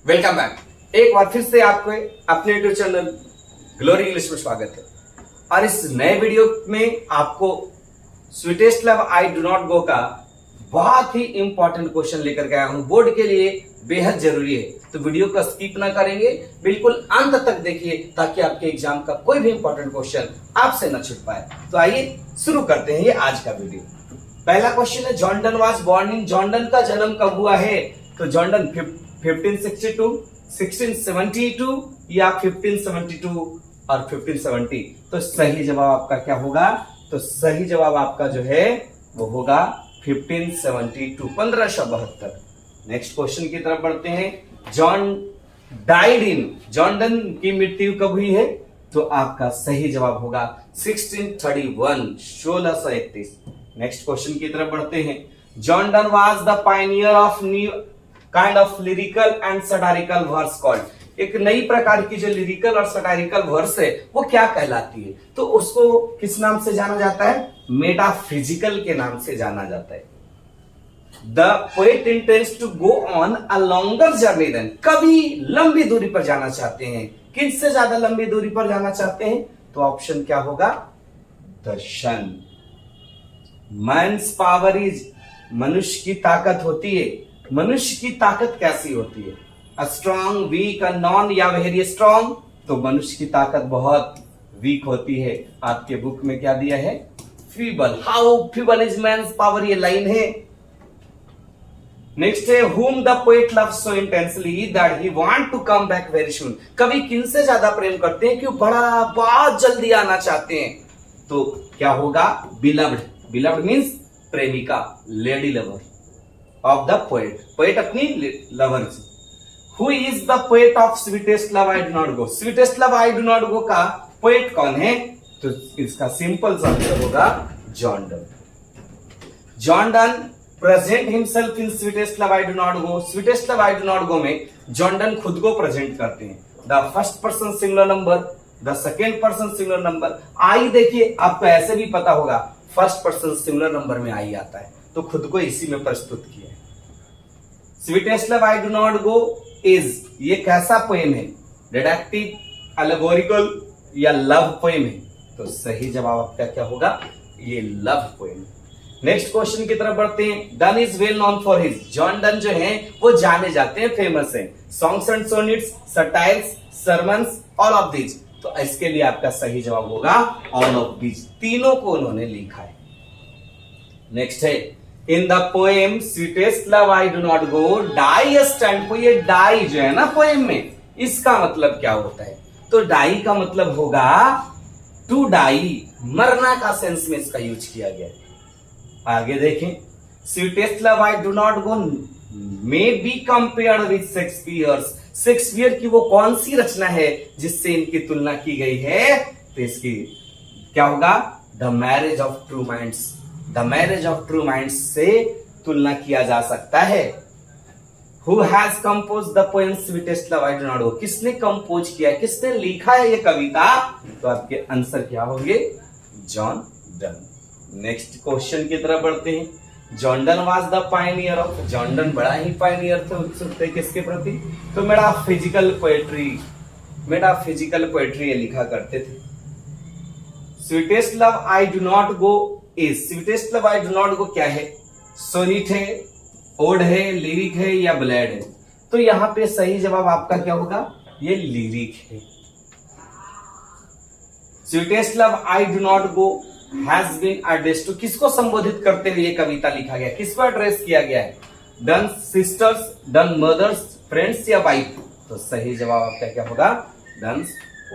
Welcome back. एक बार फिर से आपको अपने यूट्यूब चैनल ग्लोरी इंग्लिश में स्वागत है। और इस नए वीडियो में आपको sweetest love I do not गो का बहुत ही इंपॉर्टेंट क्वेश्चन लेकर के आया हूं, बोर्ड के लिए बेहद जरूरी है। तो वीडियो को स्किप ना करेंगे, बिल्कुल अंत तक देखिए ताकि आपके एग्जाम का कोई भी इंपॉर्टेंट क्वेश्चन आपसे न छूट पाए। तो आइए शुरू करते हैं ये आज का वीडियो। पहला क्वेश्चन है, Jordan was born in, Jordan का जन्म कब हुआ है? तो जॉर्डन 1562, 1672 या 1572 और 1570। तो सही जवाब आपका क्या होगा? तो सही जवाब आपका जो है वो होगा 1572, 1572। नेक्स्ट क्वेश्चन की तरफ बढ़ते हैं। जॉन डाइड इन, जॉर्डन की मृत्यु कब हुई है? तो आपका सही जवाब होगा 1631, 1631। नेक्स्ट क्वेश्चन की तरफ बढ़ते हैं। Jordan was the pioneer of new kind of lyrical and satirical verse called. एक नई प्रकार की जो लिरिकल और सटारिकल वर्स है वो क्या कहलाती है? तो उसको किस नाम से जाना जाता है? मेटाफिजिकल के नाम से जाना जाता है। The poet intends to go on a longer journey than, कभी लंबी दूरी पर जाना चाहते हैं। किससे ज्यादा लंबी दूरी पर जाना चाहते हैं? तो ऑप्शन क्या होगा? The sun. Man's power is, मनुष्य की ताकत होती है। मनुष्य की ताकत कैसी होती है? स्ट्रॉन्ग, वीक, नॉन या वेरी स्ट्रॉन्ग। तो मनुष्य की ताकत बहुत वीक होती है। आपके बुक में क्या दिया है? Feeble. How feeble is man's power, ये लाइन है। नेक्स्ट है, whom the poet loves so intensely that he want to come back very soon। कवि किनसे ज्यादा प्रेम करते हैं कि बहुत जल्दी आना चाहते हैं? तो क्या होगा? बिलव्ड। बिलव्ड मीन्स प्रेमिका, lady lover of the poet. Poet अपनी लवर से। Who is the poet of sweetest love I do not go? Sweetest love I do not गो का पोएट कौन है? तो इसका सिंपल सा आंसर होगा John Donne. John Donne present himself in sweetest love I do not go. Sweetest love I do not go में John Donne खुद को प्रेजेंट करते हैं। The first person singular number, the second person singular number. I देखिए, आपको ऐसे भी पता होगा फर्स्ट पर्सन सिंगुलर नंबर में आई आता है, तो खुद को इसी में प्रस्तुत किया है। Sweetest love I do not go is, ये कैसा पोएम है? डिडक्टिव, एलेगोरिकल या लव पोएम है? तो सही जवाब आपका क्या होगा? ये लव पोएम। नेक्स्ट क्वेश्चन की तरफ बढ़ते हैं। Done is well known for his, Jordan जो है वो जाने जाते हैं, फेमस है। Songs and sonnets, satires, sermons, all of these. तो इसके लिए आपका सही जवाब होगा ऑल ऑफ दीज, तीनों को उन्होंने लिखा है। नेक्स्ट है, in the poem sweetest love I do not go die stand को। ये डाई जो है ना पोएम में, इसका मतलब क्या होता है? तो डाई का मतलब होगा टू डाई, मरना का सेंस में इसका यूज किया गया है। आगे देखें, sweetest love I do not go may be compared with Shakespeare. Shakespeare की वो कौन सी रचना है जिससे इनकी तुलना की गई है? तो इसकी क्या होगा? The marriage of true minds. The marriage of true minds से तुलना किया जा सकता है। Who has compose the poem sweetest love I do not गो, किसने कंपोज किया है, किसने लिखा है ये कविता? तो आपके आंसर क्या होंगे? जॉर्डन। नेक्स्ट क्वेश्चन की तरफ बढ़ते हैं। Jordan was the pioneer of, Jordan बड़ा ही पायनियर थे, उत्सुक थे किसके प्रति? तो मेटाफिजिकल पोएट्री, मेटाफिजिकल पोएट्री ये लिखा करते थे। Sweetest love I do not go is, sweetest love I do not गो क्या है? सोनिट है, ओड है, लिरिक है या बलेड है? तो यहां पे सही जवाब आपका क्या होगा? ये लिरिक है। Sweetest love I do not go has been addressed to, किसको संबोधित करते हुए ये कविता लिखा गया, किसको एड्रेस किया गया है? Donne sisters, Donne mothers, friends या वाइफ? तो सही जवाब आपका क्या होगा? Donne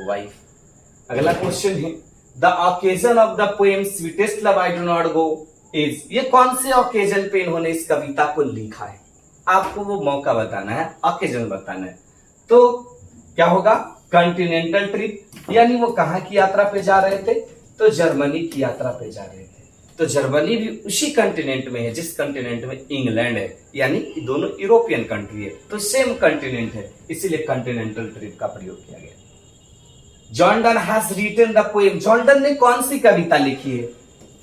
wife. अगला क्वेश्चन है, the occasion of the poem sweetest love I do not go is, ये कौन से ओकेजन पे इन्होंने इस कविता को लिखा है? आपको वो मौका बताना है, ओकेजन बताना है। तो क्या होगा? कॉन्टिनेंटल ट्रिप, यानी वो कहां की यात्रा पे जा रहे थे? तो जर्मनी की यात्रा पे जा रहे थे। तो जर्मनी भी उसी कंटिनेंट में है जिस कंटिनेंट में इंग्लैंड है, यानी दोनों यूरोपियन कंट्री है, तो सेम कंटिनेंट है, इसीलिए कंटिनेंटल ट्रिप का प्रयोग किया गया। Jordan has written the poem, Jordan ने कौन सी कविता लिखी है?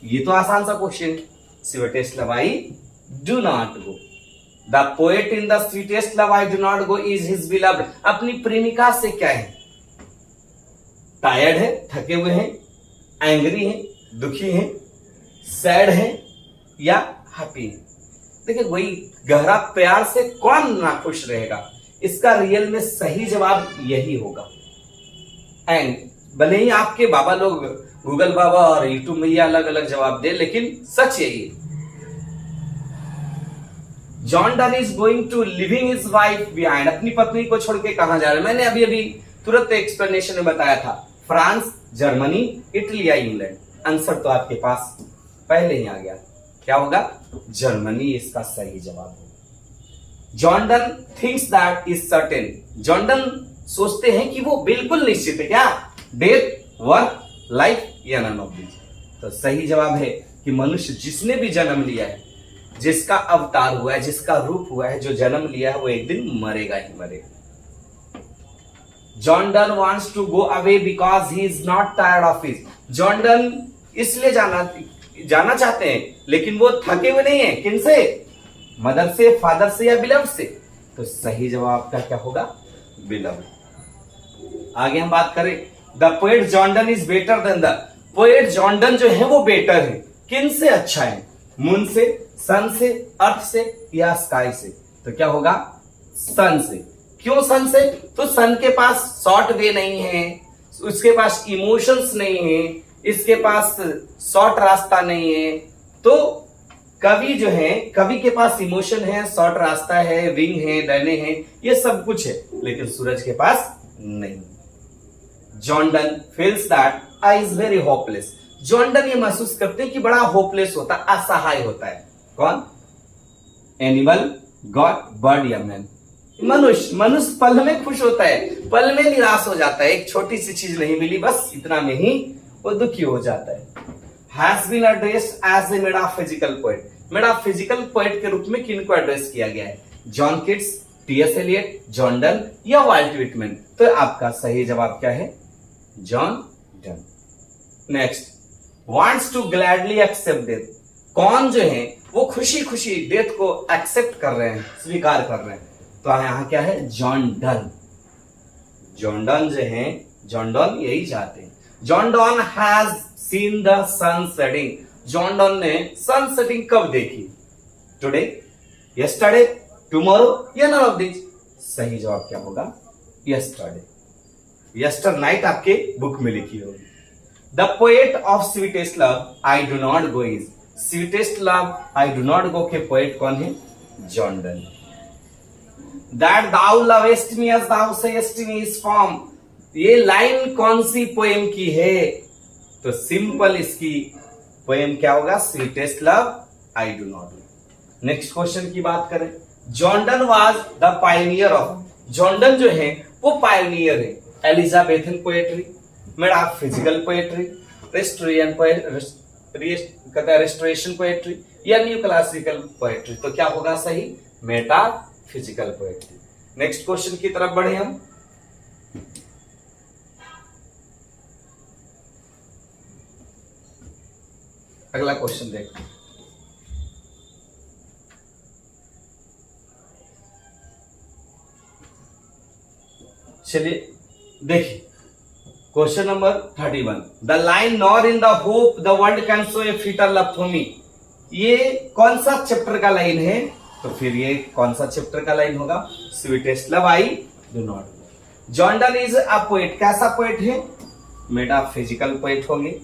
ये तो आसान सा क्वेश्चन है। Sweetest love I do not go. The poet in the sweetest love I do not go is his beloved. अपनी प्रेमिका से क्या है? टायर्ड है, थके हुए हैं, एंग्री है, दुखी है, सैड है या हैप्पी है? देखिए वही गहरा प्यार से कौन ना खुश रहेगा? इसका रियल में सही जवाब यही होगा। एंड भले ही आपके बाबा लोग गूगल बाबा और यूट्यूब मैया अलग अलग जवाब दे, लेकिन सच यही है। John Donne is going to living his wife behind. अपनी पत्नी को छोड़ के कहां जा रहे हैं? मैंने अभी अभी तुरंत एक्सप्लेनेशन में बताया था, फ्रांस, जर्मनी, इटली या इंग्लैंड। आंसर तो आपके पास पहले ही आ गया। क्या होगा? जर्मनी इसका सही जवाब होगा। John Donne thinks that is certain. John Donne सोचते हैं कि वो बिल्कुल निश्चित है। क्या? डेथ, वर्क, लाइफ या नन ऑफ दीज। तो सही जवाब है कि मनुष्य जिसने भी जन्म लिया है, जिसका अवतार हुआ है, जिसका रूप हुआ है, जो जन्म लिया है, वो एक दिन मरेगा ही मरेगा। John Donne wants to go away because he is not tired of it. John Donne इसलिए जाना चाहते हैं, लेकिन वो थके हुए नहीं है। किनसे? मदर से, फादर से या बिलव्ड से? तो सही जवाब का क्या होगा? बिलव्ड। आगे हम बात करें, the poet John Donne is better than the. Poet John Donne जो है वो बेटर है। किनसे अच्छा है? मून से, सन से, अर्थ से या स्काई से? तो क्या होगा? सन से। क्यों सन से? तो सन के पास शॉर्ट वे नहीं है, उसके पास इमोशंस नहीं है, इसके पास शॉर्ट रास्ता नहीं है। तो कवि जो है, कवि के पास इमोशन है, शॉर्ट रास्ता है, विंग है, डने हैं, ये सब कुछ है, लेकिन सूरज के पास नहीं। John Donne feels that I is very hopeless. John Donne ये महसूस करते हैं कि बड़ा होपलेस होता है, असहाय होता है। कौन? एनिमल, गॉड, बर्ड या मैन? मनुष्य पल में खुश होता है, पल में निराश हो जाता है। एक छोटी सी चीज नहीं मिली, बस इतना में ही वो दुखी हो जाता है। Has been addressed as a metaphysical poet. Metaphysical poet के रूप में किनको एड्रेस किया गया है? John Keats, T S. Eliot, John Donne या वाल्ट व्हिटमैन? तो आपका सही जवाब क्या है? John Donne. Next, wants to gladly accept death. कौन जो है वो खुशी खुशी डेथ को एक्सेप्ट कर रहे हैं, स्वीकार कर रहे हैं? तो यहां क्या है? John done. जॉन डन जो है, जॉन डन यही चाहते हैं। John Donne has seen the sun setting. John Donne ने सन सेटिंग कब देखी? टुडे, यस्टरडे, टुमारो या नन ऑफ दिस? सही जवाब क्या होगा? यस्टरडे। यस्टर नाइट आपके बुक में लिखी होगी। The poet of sweetest love I do not go is. Sweetest love I do not go के पोएट कौन है? John Donne. That thou lovest me as thou sayest me is form. ये line कौन सी poem की है? तो simple इसकी poem क्या होगा? Sweetest love I do not. Next question की बात करें, John Donne was the pioneer of. John Donne जो है वो पायनियर है Elizabethan poetry, metaphysical poetry, restoration poetry या न्यू क्लासिकल पोएट्री? तो क्या होगा सही? Metaphysical poetry. नेक्स्ट क्वेश्चन की तरफ बढ़े हम। अगला क्वेश्चन देखते हैं। चलिए देखिए, question number 31, the line nor in the hope the world can show A fitter love for me. ये कौन सा चैप्टर का लाइन है? तो फिर ये कौन सा चैप्टर का लाइन होगा? Sweetest love I do not. John Donne is a poet. कैसा पोएट है? मेटाफिजिकल पोएट होंगे।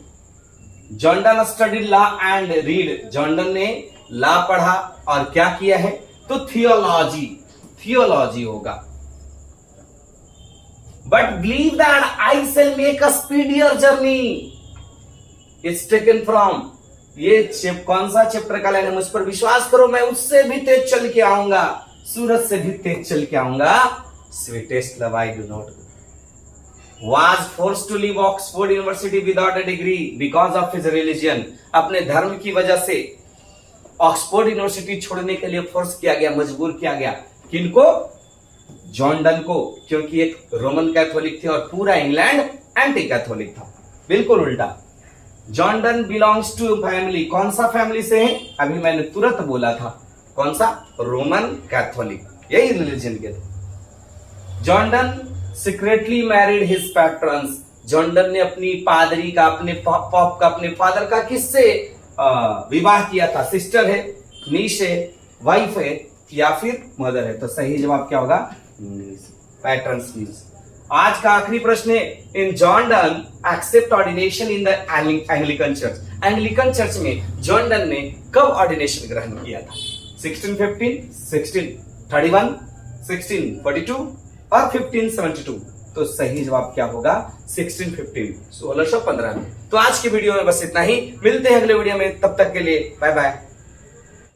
John Donne studied law and read. John Donne ने लॉ पढ़ा और क्या किया है? तो थियोलॉजी होगा। But believe that I shall make a speedier journey it's taken from. ये कौन सा चैप्टर का लाइन है? मुझ पर विश्वास करो, मैं उससे भी तेज चल के आऊंगा, सूरज से भी तेज चल के आऊंगा। Sweetest love I do not. was forced to leave Oxford University without a degree because of his religion। अपने धर्म की वजह से ऑक्सफोर्ड यूनिवर्सिटी छोड़ने के लिए फोर्स किया गया, मजबूर किया गया। किनको? जॉन डन को, क्योंकि एक रोमन कैथोलिक थे और पूरा इंग्लैंड एंटी कैथोलिक था। बिल्कुल उल्टा। John Donne belongs to family. कौन सा फैमिली से है? अभी मैंने तुरंत बोला था, कौन सा? रोमन कैथोलिक, यही रिलीजन के थे। John Donne secretly married his patrons, John Donne ने अपनी पादरी का, अपने पॉप का, अपने फादर का किससे विवाह किया था? सिस्टर है, नीश है, वाइफ है या फिर मदर है? तो सही जवाब क्या होगा? पैट्रन्स नीश। आज का आखिरी प्रश्न है, in John Donne accept ordination in the Anglican church, Anglican church में जॉन डन ने कब ऑर्डिनेशन ग्रहण किया था? 1615, 1631, 1642 और 1572? तो सही जवाब क्या होगा? 1615, 1615 में। तो आज की वीडियो में बस इतना ही, मिलते हैं अगले वीडियो में, तब तक के लिए बाय बाय।